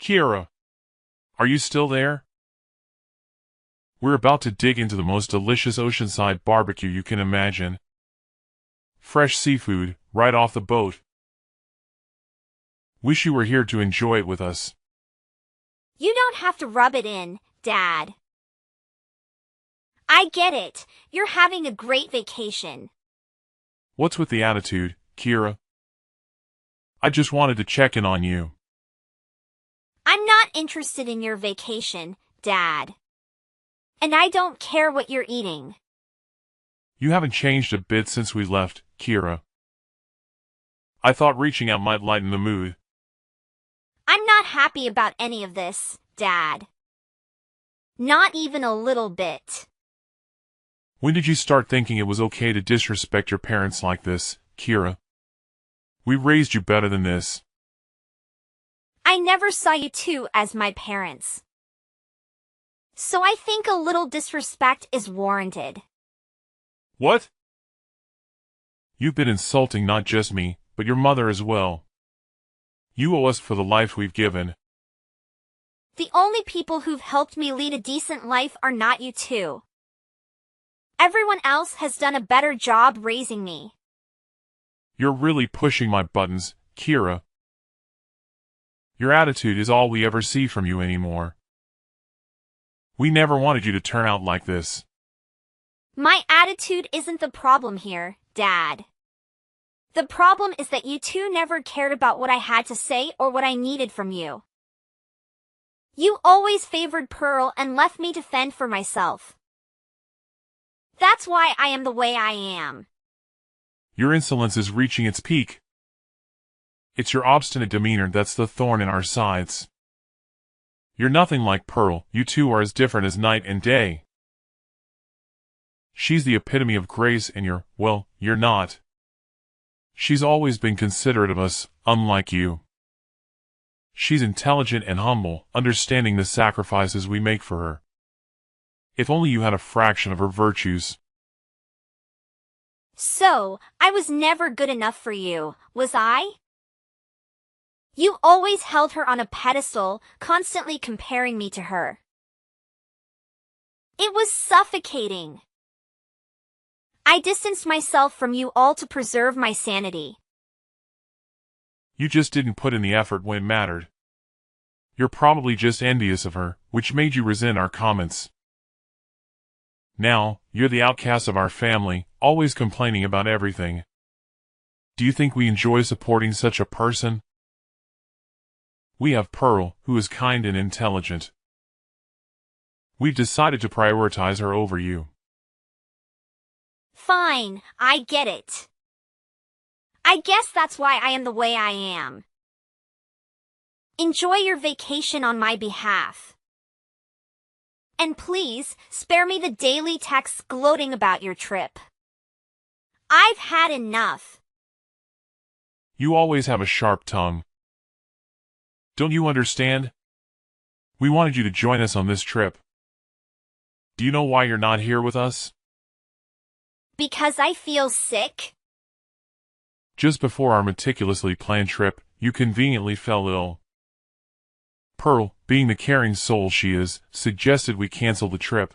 Kira, are you still there? We're about to dig into the most delicious oceanside barbecue you can imagine. Fresh seafood, right off the boat. Wish you were here to enjoy it with us. You don't have to rub it in, Dad. I get it. You're having a great vacation. What's with the attitude, Kira? I just wanted to check in on you. I'm not interested in your vacation, Dad. And I don't care what you're eating. You haven't changed a bit since we left, Kira. I thought reaching out might lighten the mood. I'm not happy about any of this, Dad. Not even a little bit. When did you start thinking it was okay to disrespect your parents like this, Kira? We raised you better than this. I never saw you two as my parents. So I think a little disrespect is warranted. What? You've been insulting not just me, but your mother as well. You owe us for the life we've given. The only people who've helped me lead a decent life are not you two. Everyone else has done a better job raising me. You're really pushing my buttons, Kira. Your attitude is all we ever see from you anymore. We never wanted you to turn out like this. My attitude isn't the problem here, Dad. The problem is that you two never cared about what I had to say or what I needed from you. You always favored Pearl and left me to fend for myself. That's why I am the way I am. Your insolence is reaching its peak. It's your obstinate demeanor that's the thorn in our sides. You're nothing like Pearl, you two are as different as night and day. She's the epitome of grace and you're not. She's always been considerate of us, unlike you. She's intelligent and humble, understanding the sacrifices we make for her. If only you had a fraction of her virtues. So, I was never good enough for you, was I? You always held her on a pedestal, constantly comparing me to her. It was suffocating. I distanced myself from you all to preserve my sanity. You just didn't put in the effort when it mattered. You're probably just envious of her, which made you resent our comments. Now, you're the outcast of our family, always complaining about everything. Do you think we enjoy supporting such a person? We have Pearl, who is kind and intelligent. We've decided to prioritize her over you. Fine, I get it. I guess that's why I am the way I am. Enjoy your vacation on my behalf. And please, spare me the daily texts gloating about your trip. I've had enough. You always have a sharp tongue. Don't you understand? We wanted you to join us on this trip. Do you know why you're not here with us? Because I feel sick? Just before our meticulously planned trip, you conveniently fell ill. Pearl, being the caring soul she is, suggested we cancel the trip.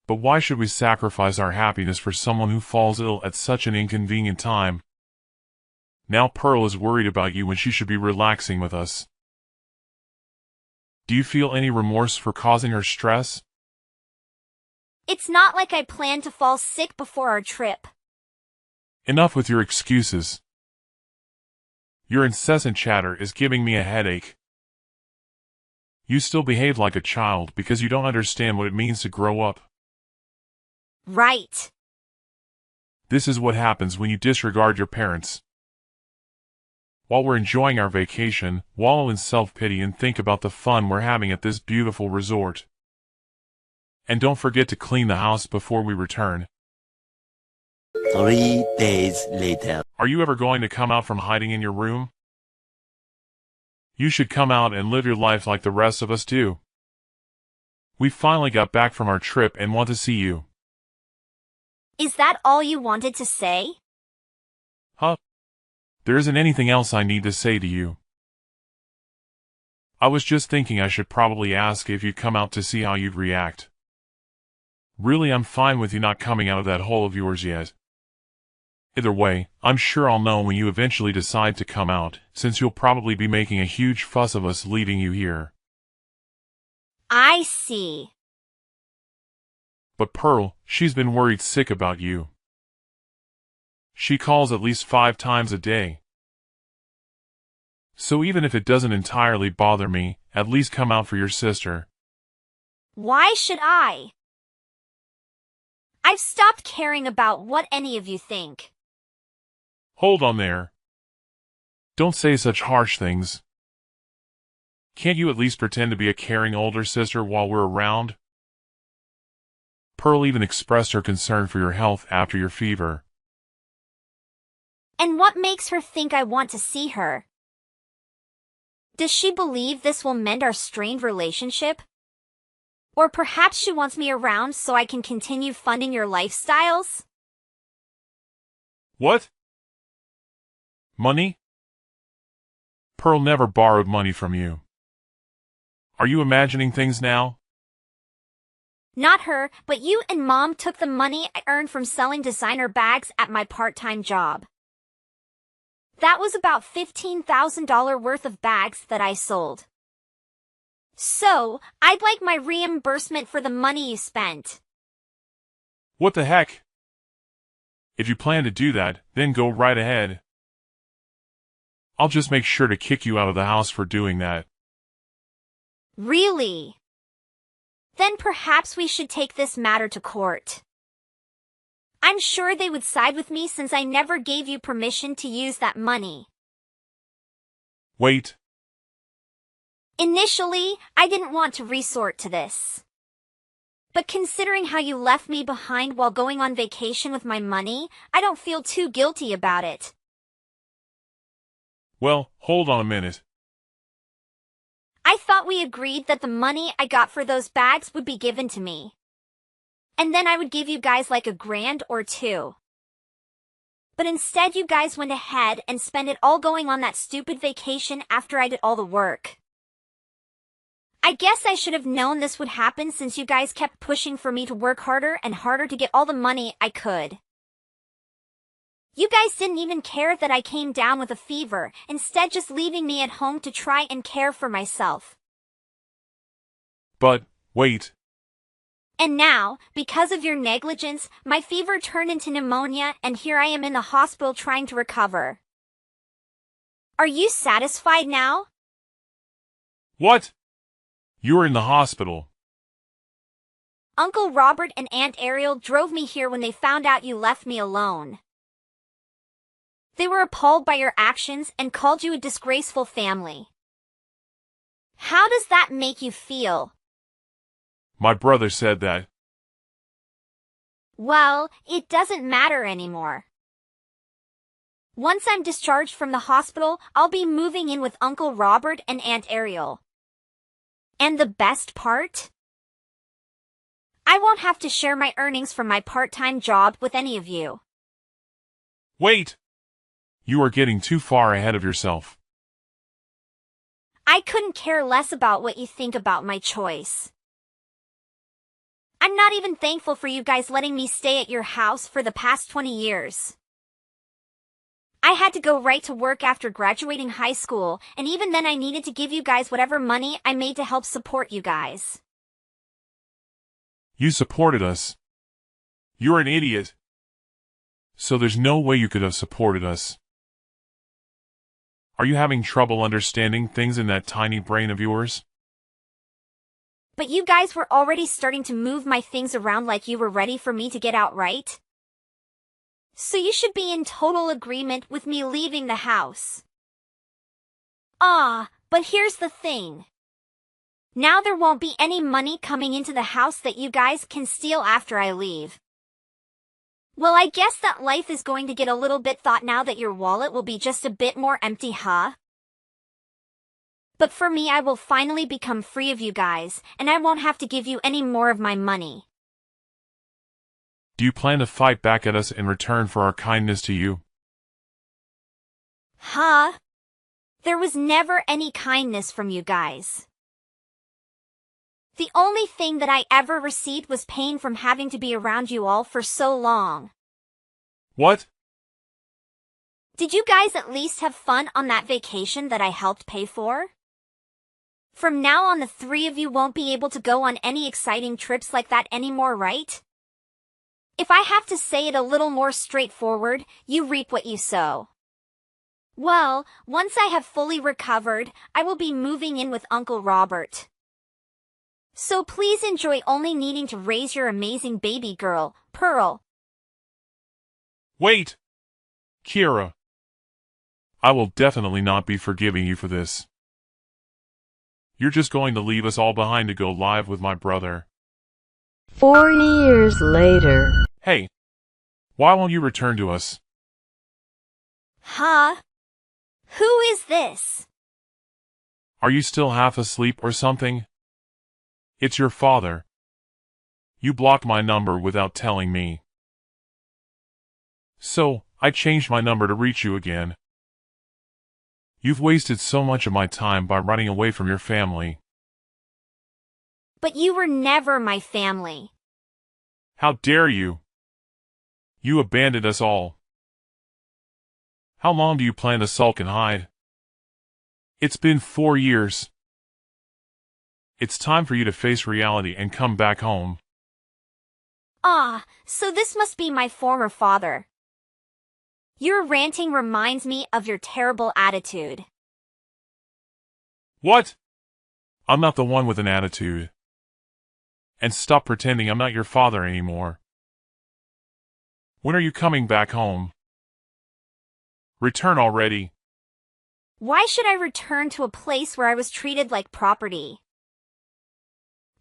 But why should we sacrifice our happiness for someone who falls ill at such an inconvenient time? Now Pearl is worried about you when she should be relaxing with us. Do you feel any remorse for causing her stress? It's not like I planned to fall sick before our trip. Enough with your excuses. Your incessant chatter is giving me a headache. You still behave like a child because you don't understand what it means to grow up. Right. This is what happens when you disregard your parents. While we're enjoying our vacation, wallow in self-pity and think about the fun we're having at this beautiful resort. And don't forget to clean the house before we return. 3 days later. Are you ever going to come out from hiding in your room? You should come out and live your life like the rest of us do. We finally got back from our trip and want to see you. Is that all you wanted to say? Huh? There isn't anything else I need to say to you. I was just thinking I should probably ask if you'd come out to see how you'd react. Really, I'm fine with you not coming out of that hole of yours yet. Either way, I'm sure I'll know when you eventually decide to come out, since you'll probably be making a huge fuss of us leaving you here. I see. But Pearl, she's been worried sick about you. She calls at least 5 times a day. So even if it doesn't entirely bother me, at least come out for your sister. Why should I? I've stopped caring about what any of you think. Hold on there. Don't say such harsh things. Can't you at least pretend to be a caring older sister while we're around? Pearl even expressed her concern for your health after your fever. And what makes her think I want to see her? Does she believe this will mend our strained relationship? Or perhaps she wants me around so I can continue funding your lifestyles? What? Money? Pearl never borrowed money from you. Are you imagining things now? Not her, but you and Mom took the money I earned from selling designer bags at my part-time job. That was about $15,000 worth of bags that I sold. So, I'd like my reimbursement for the money you spent. What the heck? If you plan to do that, then go right ahead. I'll just make sure to kick you out of the house for doing that. Really? Then perhaps we should take this matter to court. I'm sure they would side with me since I never gave you permission to use that money. Wait. Initially, I didn't want to resort to this. But considering how you left me behind while going on vacation with my money, I don't feel too guilty about it. Well, hold on a minute. I thought we agreed that the money I got for those bags would be given to me. And then I would give you guys like $1,000 or $2,000. But instead you guys went ahead and spent it all going on that stupid vacation after I did all the work. I guess I should have known this would happen since you guys kept pushing for me to work harder and harder to get all the money I could. You guys didn't even care that I came down with a fever, instead just leaving me at home to try and care for myself. But, wait. And now, because of your negligence, my fever turned into pneumonia and here I am in the hospital trying to recover. Are you satisfied now? What? You're in the hospital. Uncle Robert and Aunt Ariel drove me here when they found out you left me alone. They were appalled by your actions and called you a disgraceful family. How does that make you feel? My brother said that. Well, it doesn't matter anymore. Once I'm discharged from the hospital, I'll be moving in with Uncle Robert and Aunt Ariel. And the best part? I won't have to share my earnings from my part-time job with any of you. Wait! You are getting too far ahead of yourself. I couldn't care less about what you think about my choice. I'm not even thankful for you guys letting me stay at your house for the past 20 years. I had to go right to work after graduating high school, and even then I needed to give you guys whatever money I made to help support you guys. You supported us. You're an idiot. So there's no way you could have supported us. Are you having trouble understanding things in that tiny brain of yours? But you guys were already starting to move my things around like you were ready for me to get out, right? So you should be in total agreement with me leaving the house. But here's the thing. Now there won't be any money coming into the house that you guys can steal after I leave. Well, I guess that life is going to get a little bit thought now that your wallet will be just a bit more empty, huh? But for me, I will finally become free of you guys, and I won't have to give you any more of my money. Do you plan to fight back at us in return for our kindness to you? Huh? There was never any kindness from you guys. The only thing that I ever received was pain from having to be around you all for so long. What? Did you guys at least have fun on that vacation that I helped pay for? From now on, the three of you won't be able to go on any exciting trips like that anymore, right? If I have to say it a little more straightforward, you reap what you sow. Well, once I have fully recovered, I will be moving in with Uncle Robert. So please enjoy only needing to raise your amazing baby girl, Pearl. Wait! Kira. I will definitely not be forgiving you for this. You're just going to leave us all behind to go live with my brother. 4 years later. Hey, why won't you return to us? Huh? Who is this? Are you still half asleep or something? It's your father. You blocked my number without telling me. So, I changed my number to reach you again. You've wasted so much of my time by running away from your family. But you were never my family. How dare you? You abandoned us all. How long do you plan to sulk and hide? It's been 4 years. It's time for you to face reality and come back home. Ah, so this must be my former father. Your ranting reminds me of your terrible attitude. What? I'm not the one with an attitude. And stop pretending I'm not your father anymore. When are you coming back home? Return already. Why should I return to a place where I was treated like property?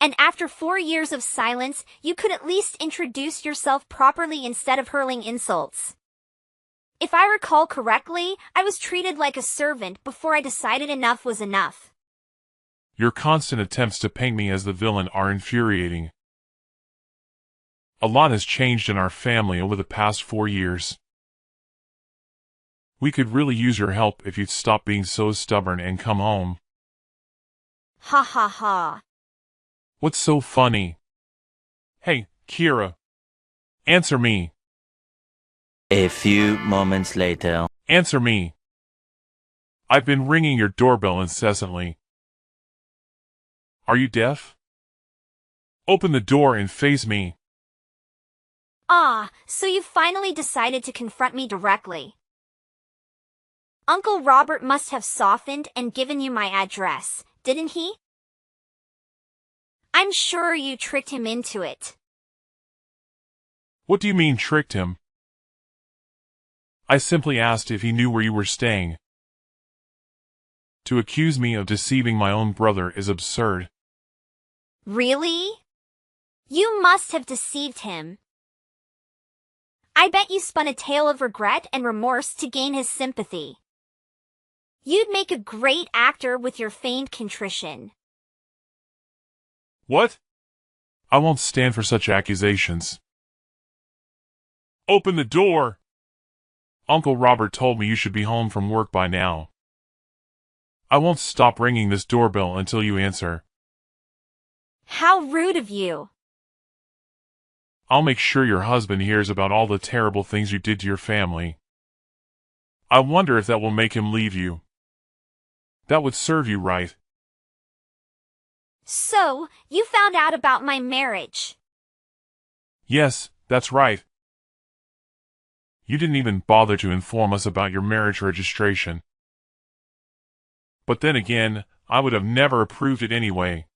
And after 4 years of silence, you could at least introduce yourself properly instead of hurling insults. If I recall correctly, I was treated like a servant before I decided enough was enough. Your constant attempts to paint me as the villain are infuriating. A lot has changed in our family over the past 4 years. We could really use your help if you'd stop being so stubborn and come home. Ha ha ha. What's so funny? Hey, Kira. Answer me. A few moments later. Answer me. I've been ringing your doorbell incessantly. Are you deaf? Open the door and face me. Ah, so you finally decided to confront me directly. Uncle Robert must have softened and given you my address, didn't he? I'm sure you tricked him into it. What do you mean tricked him? I simply asked if he knew where you were staying. To accuse me of deceiving my own brother is absurd. Really? You must have deceived him. I bet you spun a tale of regret and remorse to gain his sympathy. You'd make a great actor with your feigned contrition. What? I won't stand for such accusations. Open the door! Uncle Robert told me you should be home from work by now. I won't stop ringing this doorbell until you answer. How rude of you. I'll make sure your husband hears about all the terrible things you did to your family. I wonder if that will make him leave you. That would serve you right. So, you found out about my marriage. Yes, that's right. You didn't even bother to inform us about your marriage registration. But then again, I would have never approved it anyway.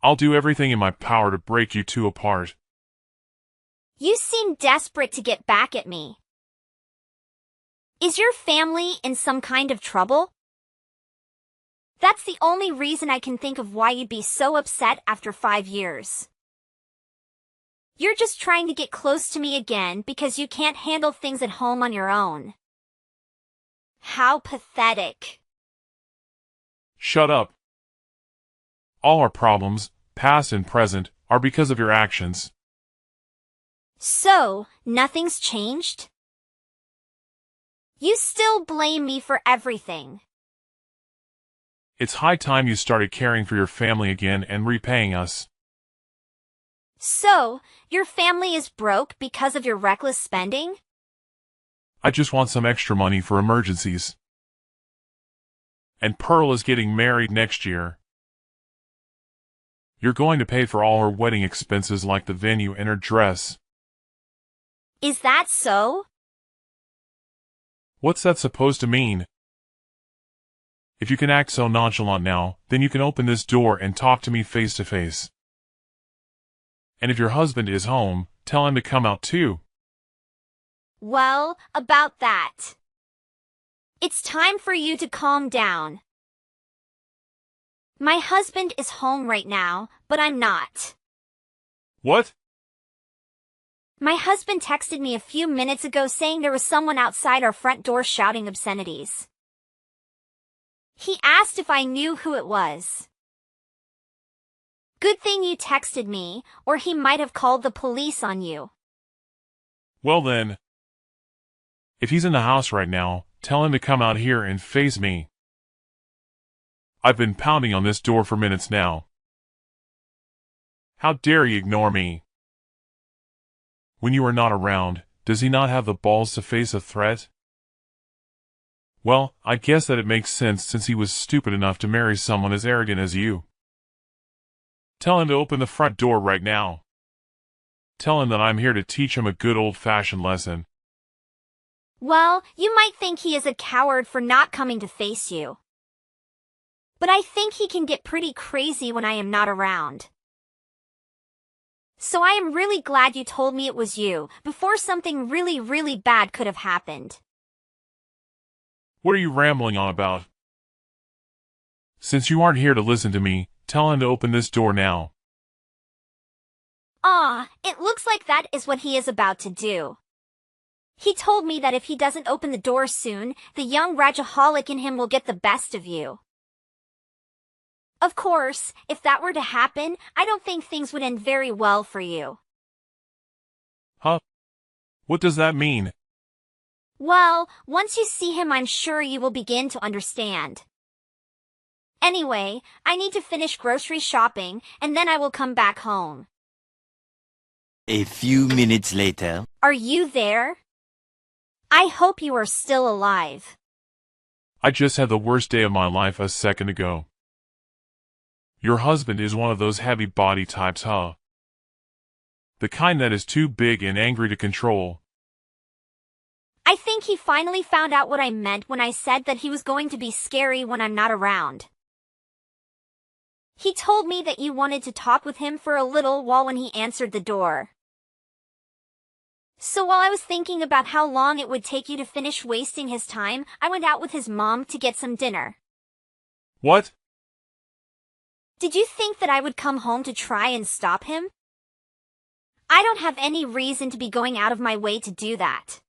I'll do everything in my power to break you two apart. You seem desperate to get back at me. Is your family in some kind of trouble? That's the only reason I can think of why you'd be so upset after 5 years. You're just trying to get close to me again because you can't handle things at home on your own. How pathetic. Shut up. All our problems, past and present, are because of your actions. So, nothing's changed? You still blame me for everything. It's high time you started caring for your family again and repaying us. So, your family is broke because of your reckless spending? I just want some extra money for emergencies. And Pearl is getting married next year. You're going to pay for all her wedding expenses like the venue and her dress. Is that so? What's that supposed to mean? If you can act so nonchalant now, then you can open this door and talk to me face to face. And if your husband is home, tell him to come out too. Well, about that. It's time for you to calm down. My husband is home right now, but I'm not. What? My husband texted me a few minutes ago saying there was someone outside our front door shouting obscenities. He asked if I knew who it was. Good thing you texted me, or he might have called the police on you. Well then, if he's in the house right now, tell him to come out here and face me. I've been pounding on this door for minutes now. How dare you ignore me? When you are not around, does he not have the balls to face a threat? Well, I guess that it makes sense since he was stupid enough to marry someone as arrogant as you. Tell him to open the front door right now. Tell him that I'm here to teach him a good old-fashioned lesson. Well, you might think he is a coward for not coming to face you. But I think he can get pretty crazy when I am not around. So I am really glad you told me it was you, before something really, really bad could have happened. What are you rambling on about? Since you aren't here to listen to me, tell him to open this door now. It looks like that is what he is about to do. He told me that if he doesn't open the door soon, the young ragaholic in him will get the best of you. Of course, if that were to happen, I don't think things would end very well for you. Huh? What does that mean? Well, once you see him, I'm sure you will begin to understand. Anyway, I need to finish grocery shopping, and then I will come back home. A few minutes later. Are you there? I hope you are still alive. I just had the worst day of my life a second ago. Your husband is one of those heavy body types, huh? The kind that is too big and angry to control. I think he finally found out what I meant when I said that he was going to be scary when I'm not around. He told me that you wanted to talk with him for a little while when he answered the door. So while I was thinking about how long it would take you to finish wasting his time, I went out with his mom to get some dinner. What? Did you think that I would come home to try and stop him? I don't have any reason to be going out of my way to do that.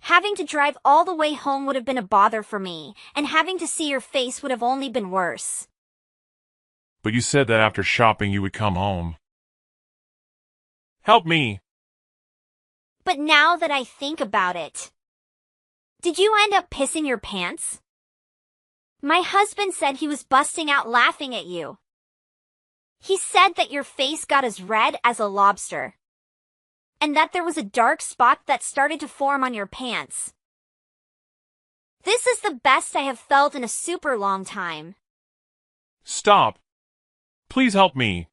Having to drive all the way home would have been a bother for me, and having to see your face would have only been worse. But you said that after shopping you would come home. Help me! But now that I think about it, did you end up pissing your pants? My husband said he was busting out laughing at you. He said that your face got as red as a lobster, and that there was a dark spot that started to form on your pants. This is the best I have felt in a super long time. Stop! Please help me!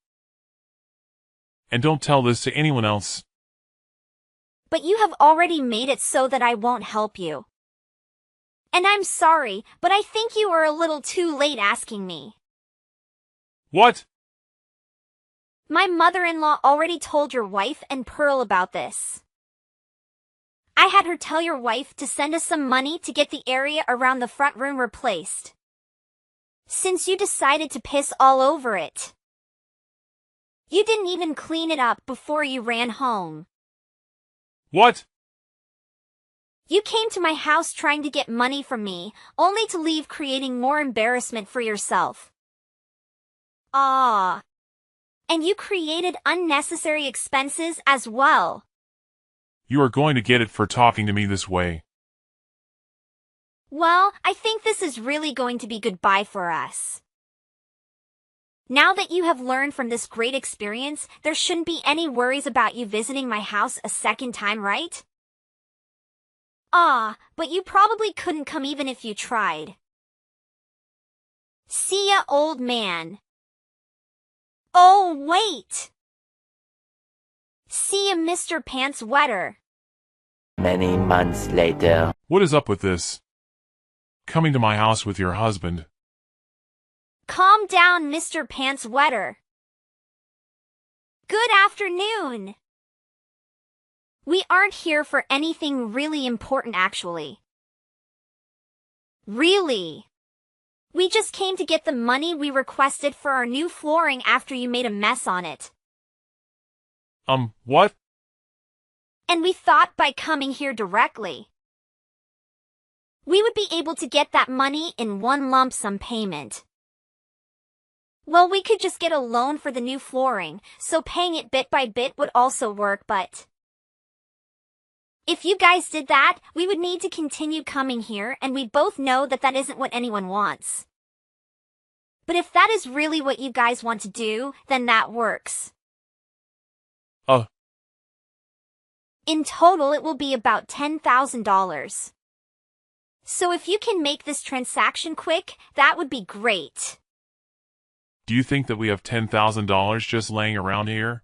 And don't tell this to anyone else. But you have already made it so that I won't help you. And I'm sorry, but I think you are a little too late asking me. What? My mother-in-law already told your wife and Pearl about this. I had her tell your wife to send us some money to get the area around the front room replaced, since you decided to piss all over it. You didn't even clean it up before you ran home. What? You came to my house trying to get money from me, only to leave creating more embarrassment for yourself. And you created unnecessary expenses as well. You are going to get it for talking to me this way. Well, I think this is really going to be goodbye for us. Now that you have learned from this great experience, there shouldn't be any worries about you visiting my house a second time, right? But you probably couldn't come even if you tried. See ya, old man. Oh, wait! See ya, Mr. Pants Wetter. Many months later. What is up with this? Coming to my house with your husband. Calm down, Mr. Pants Wetter. Good afternoon. We aren't here for anything really important, actually. Really? We just came to get the money we requested for our new flooring after you made a mess on it. What? And we thought by coming here directly, we would be able to get that money in one lump sum payment. Well, we could just get a loan for the new flooring, so paying it bit by bit would also work, but if you guys did that, we would need to continue coming here, and we both know that that isn't what anyone wants. But if that is really what you guys want to do, then that works. In total, it will be about $10,000. So if you can make this transaction quick, that would be great. Do you think that we have $10,000 just laying around here?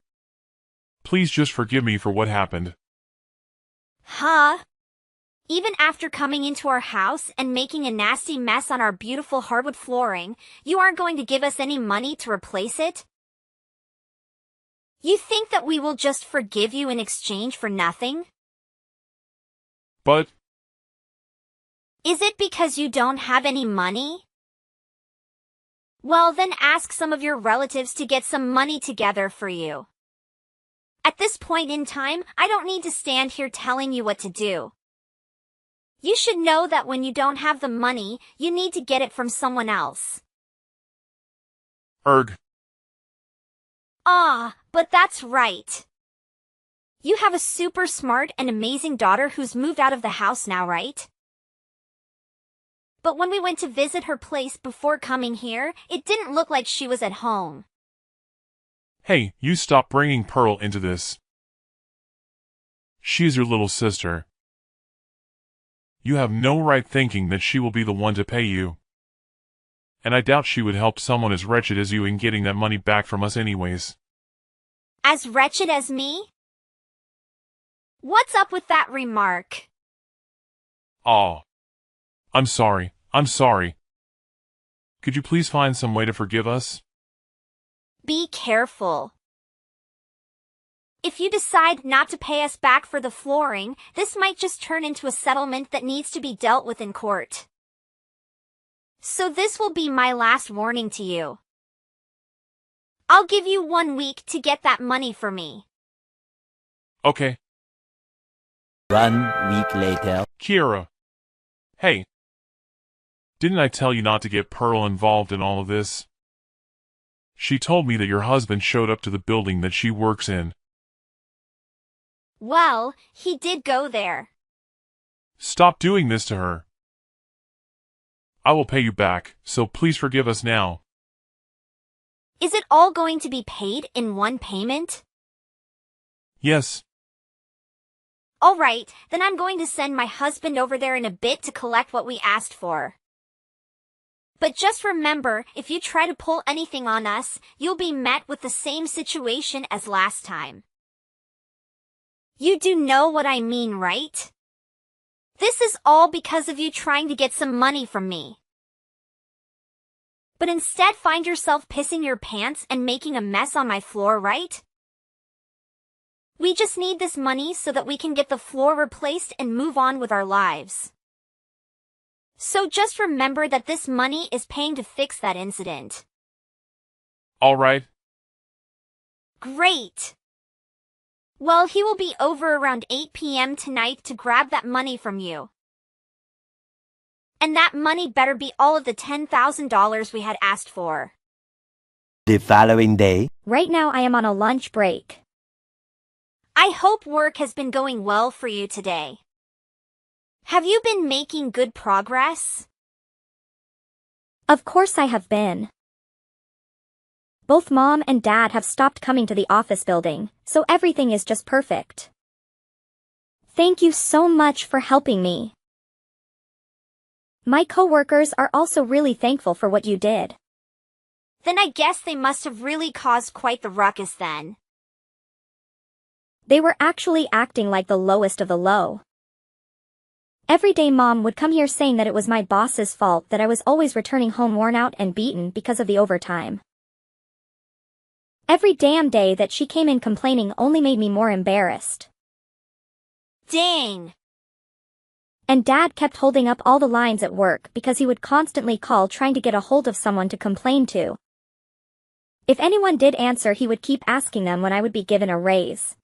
Please just forgive me for what happened. Huh? Even after coming into our house and making a nasty mess on our beautiful hardwood flooring, you aren't going to give us any money to replace it? You think that we will just forgive you in exchange for nothing? But is it because you don't have any money? Well, then ask some of your relatives to get some money together for you. At this point in time, I don't need to stand here telling you what to do. You should know that when you don't have the money, you need to get it from someone else. But that's right. You have a super smart and amazing daughter who's moved out of the house now, right? But when we went to visit her place before coming here, it didn't look like she was at home. Hey, you stop bringing Pearl into this. She's your little sister. You have no right thinking that she will be the one to pay you. And I doubt she would help someone as wretched as you in getting that money back from us anyways. As wretched as me? What's up with that remark? I'm sorry. Could you please find some way to forgive us? Be careful. If you decide not to pay us back for the flooring, this might just turn into a settlement that needs to be dealt with in court. So this will be my last warning to you. I'll give you 1 week to get that money for me. Okay. 1 week later. Kira. Hey. Didn't I tell you not to get Pearl involved in all of this? She told me that your husband showed up to the building that she works in. Well, he did go there. Stop doing this to her. I will pay you back, so please forgive us now. Is it all going to be paid in one payment? Yes. All right, then I'm going to send my husband over there in a bit to collect what we asked for. But just remember, if you try to pull anything on us, you'll be met with the same situation as last time. You do know what I mean, right? This is all because of you trying to get some money from me. But instead find yourself pissing your pants and making a mess on my floor, right? We just need this money so that we can get the floor replaced and move on with our lives. So just remember that this money is paying to fix that incident. All right. Great. Well, he will be over around 8 p.m. tonight to grab that money from you. And that money better be all of the $10,000 we had asked for. The following day. Right now I am on a lunch break. I hope work has been going well for you today. Have you been making good progress? Of course I have been. Both Mom and Dad have stopped coming to the office building, so everything is just perfect. Thank you so much for helping me. My coworkers are also really thankful for what you did. Then I guess they must have really caused quite the ruckus then. They were actually acting like the lowest of the low. Every day Mom would come here saying that it was my boss's fault that I was always returning home worn out and beaten because of the overtime. Every damn day that she came in complaining only made me more embarrassed. Dang! And Dad kept holding up all the lines at work because he would constantly call trying to get a hold of someone to complain to. If anyone did answer, he would keep asking them when I would be given a raise.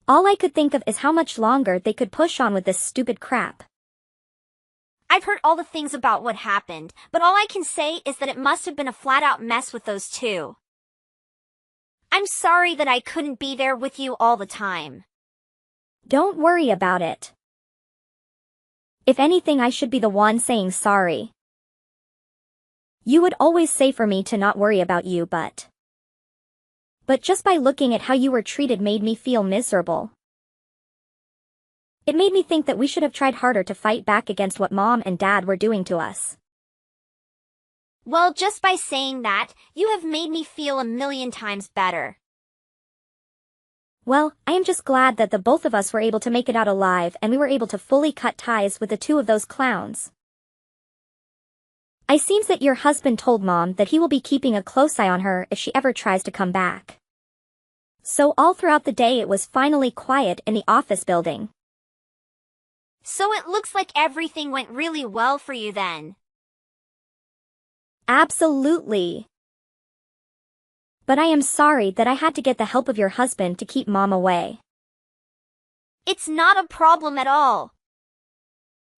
All I could think of is how much longer they could push on with this stupid crap. I've heard all the things about what happened, but all I can say is that it must have been a flat-out mess with those two. I'm sorry that I couldn't be there with you all the time. Don't worry about it. If anything, I should be the one saying sorry. You would always say for me to not worry about you, but just by looking at how you were treated made me feel miserable. It made me think that we should have tried harder to fight back against what Mom and Dad were doing to us. Well, just by saying that, you have made me feel 1,000,000 times better. Well, I am just glad that the both of us were able to make it out alive and we were able to fully cut ties with the two of those clowns. It seems that your husband told Mom that he will be keeping a close eye on her if she ever tries to come back. So all throughout the day it was finally quiet in the office building. So it looks like everything went really well for you then. Absolutely. But I am sorry that I had to get the help of your husband to keep Mom away. It's not a problem at all.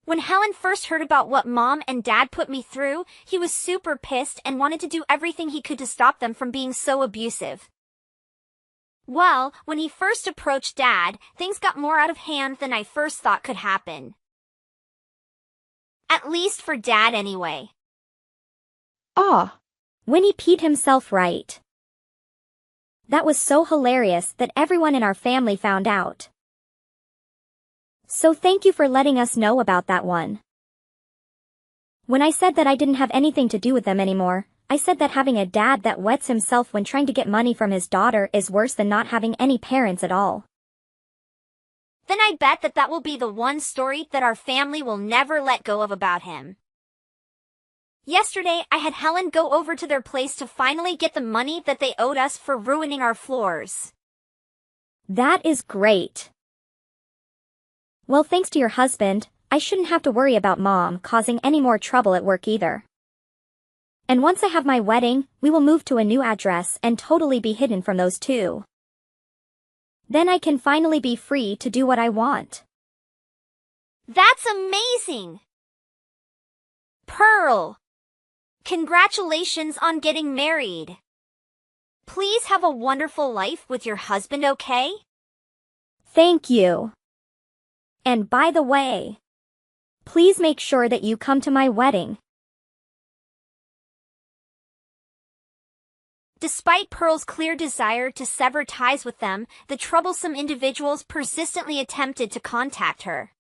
When Helen first heard about what Mom and Dad put me through, he was super pissed and wanted to do everything he could to stop them from being so abusive. Well, when he first approached Dad, things got more out of hand than I first thought could happen. At least for Dad anyway. Winnie peed himself right. That was so hilarious that everyone in our family found out. So thank you for letting us know about that one. When I said that I didn't have anything to do with them anymore, I said that having a dad that wets himself when trying to get money from his daughter is worse than not having any parents at all. Then I bet that will be the one story that our family will never let go of about him. Yesterday, I had Helen go over to their place to finally get the money that they owed us for ruining our floors. That is great. Well, thanks to your husband, I shouldn't have to worry about Mom causing any more trouble at work either. And once I have my wedding, we will move to a new address and totally be hidden from those two. Then I can finally be free to do what I want. That's amazing! Pearl! Congratulations on getting married. Please have a wonderful life with your husband, okay? Thank you. And by the way, please make sure that you come to my wedding. Despite Pearl's clear desire to sever ties with them, the troublesome individuals persistently attempted to contact her.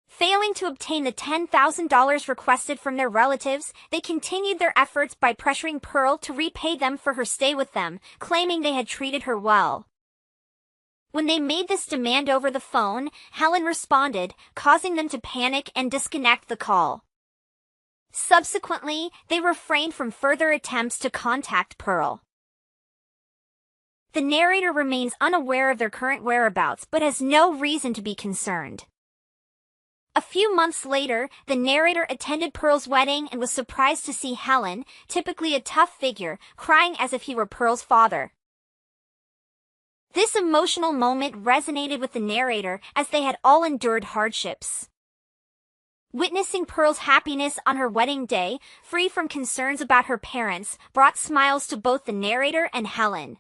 Failing to obtain the $10,000 requested from their relatives, they continued their efforts by pressuring Pearl to repay them for her stay with them, claiming they had treated her well. When they made this demand over the phone, Helen responded, causing them to panic and disconnect the call. Subsequently, they refrained from further attempts to contact Pearl. The narrator remains unaware of their current whereabouts but has no reason to be concerned. A few months later, the narrator attended Pearl's wedding and was surprised to see Helen, typically a tough figure, crying as if he were Pearl's father. This emotional moment resonated with the narrator as they had all endured hardships. Witnessing Pearl's happiness on her wedding day, free from concerns about her parents, brought smiles to both the narrator and Helen.